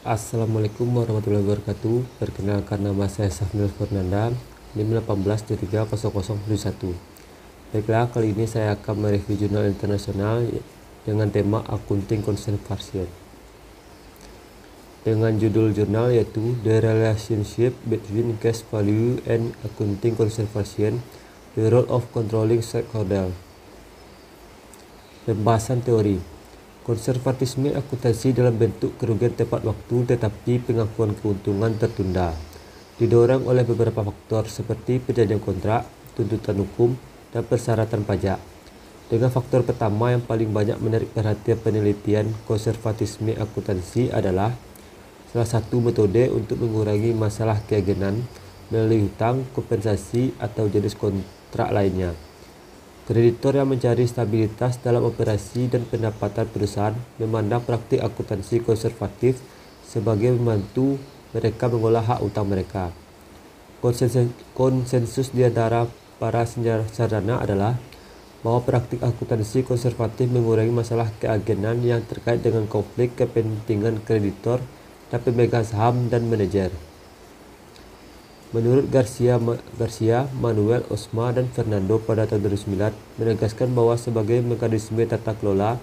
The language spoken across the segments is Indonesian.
Assalamualaikum warahmatullahi wabarakatuh. Perkenalkan, nama saya Safnil Fernanda, NIM 18730071. Baiklah, kali ini saya akan mereview jurnal internasional dengan tema Accounting Conservation dengan judul jurnal yaitu The Relationship Between Cash Value and Accounting Conservation, The Role of Controlling Stakeholder. Pembahasan teori. Konservatisme akuntansi dalam bentuk kerugian tepat waktu tetapi pengakuan keuntungan tertunda, didorong oleh beberapa faktor seperti perjanjian kontrak, tuntutan hukum, dan persyaratan pajak. Dengan faktor pertama yang paling banyak menarik perhatian penelitian, konservatisme akuntansi adalah salah satu metode untuk mengurangi masalah keagenan melalui hutang, kompensasi, atau jenis kontrak lainnya. Kreditor yang mencari stabilitas dalam operasi dan pendapatan perusahaan memandang praktik akuntansi konservatif sebagai membantu mereka mengolah hak utang mereka. Konsensus di antara para sarjana adalah bahwa praktik akuntansi konservatif mengurangi masalah keagenan yang terkait dengan konflik kepentingan kreditor dan pemegang saham dan manajer. Menurut Garcia, Manuel, Osma, dan Fernando pada tahun 2009 menegaskan bahwa sebagai mekanisme tata kelola,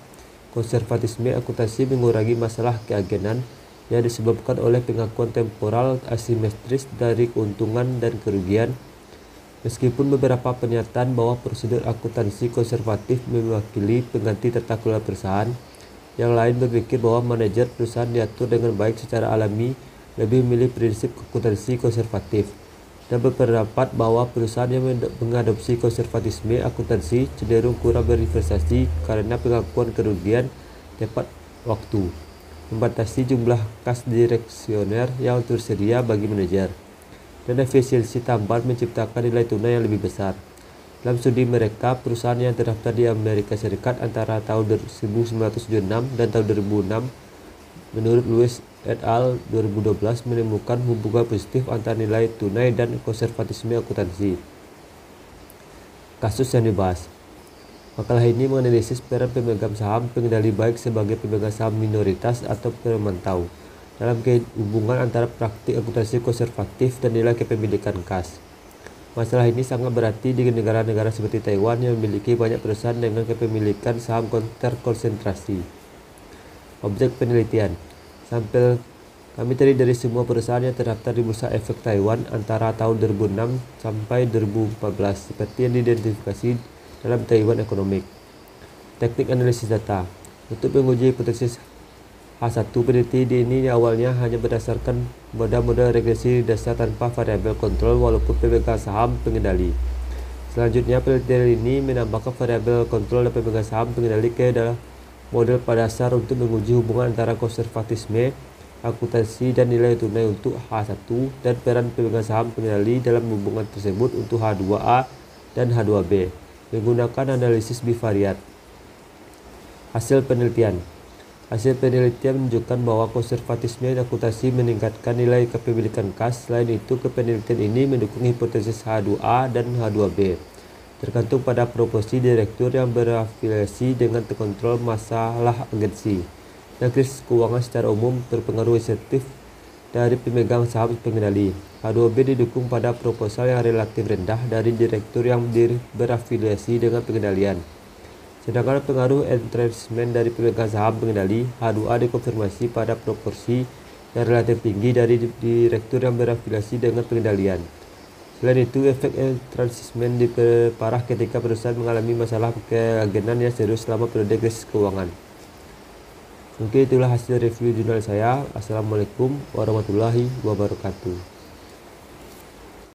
konservatisme akuntansi mengurangi masalah keagenan yang disebabkan oleh pengakuan temporal asimetris dari keuntungan dan kerugian. Meskipun beberapa pernyataan bahwa prosedur akuntansi konservatif mewakili pengganti tata kelola perusahaan, yang lain berpikir bahwa manajer perusahaan diatur dengan baik secara alami lebih memilih prinsip akuntansi konservatif, dan berpendapat bahwa perusahaan yang mengadopsi konservatisme akuntansi cenderung kurang berinvestasi karena pengakuan kerugian tepat waktu, membatasi jumlah kas direksioner yang tersedia bagi manajer, dan efisiensi tambahan menciptakan nilai tunai yang lebih besar. Dalam studi mereka, perusahaan yang terdaftar di Amerika Serikat antara tahun 1976 dan tahun 2006 menurut Lewis et al. 2012 menemukan hubungan positif antara nilai tunai dan konservatisme akuntansi. Kasus yang dibahas. Makalah ini menganalisis peran pemegang saham pengendali baik sebagai pemegang saham minoritas atau pemantau dalam hubungan antara praktik akuntansi konservatif dan nilai kepemilikan kas. Masalah ini sangat berarti di negara-negara seperti Taiwan yang memiliki banyak perusahaan dengan kepemilikan saham terkonsentrasi. Objek penelitian. Sampel kami terdiri dari semua perusahaan yang terdaftar di Bursa Efek Taiwan antara tahun 2006 sampai 2014 seperti yang diidentifikasi dalam Taiwan Economic. Teknik analisis data. Untuk menguji hipotesis H1, peneliti ini awalnya hanya berdasarkan model regresi dasar tanpa variabel kontrol walaupun pemegang saham pengendali. Selanjutnya, penelitian ini menambahkan variabel kontrol dan pemegang saham pengendali ke dalam model pada dasar untuk menguji hubungan antara konservatisme akuntansi dan nilai tunai untuk H1 dan peran pemegang saham pengendali dalam hubungan tersebut untuk H2A dan H2B menggunakan analisis bivariat. Hasil penelitian menunjukkan bahwa konservatisme akuntansi meningkatkan nilai kepemilikan kas. Selain itu, penelitian ini mendukung hipotesis H2A dan H2B tergantung pada proporsi direktur yang berafiliasi dengan terkontrol masalah agensi, dan krisis keuangan secara umum berpengaruh insentif dari pemegang saham pengendali. H2B didukung pada proposal yang relatif rendah dari direktur yang berafiliasi dengan pengendalian. Sedangkan pengaruh entrenchment dari pemegang saham pengendali, H2A dikonfirmasi pada proporsi yang relatif tinggi dari direktur yang berafiliasi dengan pengendalian. Selain itu, efek entrenchment diperparah ketika perusahaan mengalami masalah keagenan yang serius selama periode krisis keuangan. Mungkin itulah hasil review jurnal saya. Assalamualaikum warahmatullahi wabarakatuh.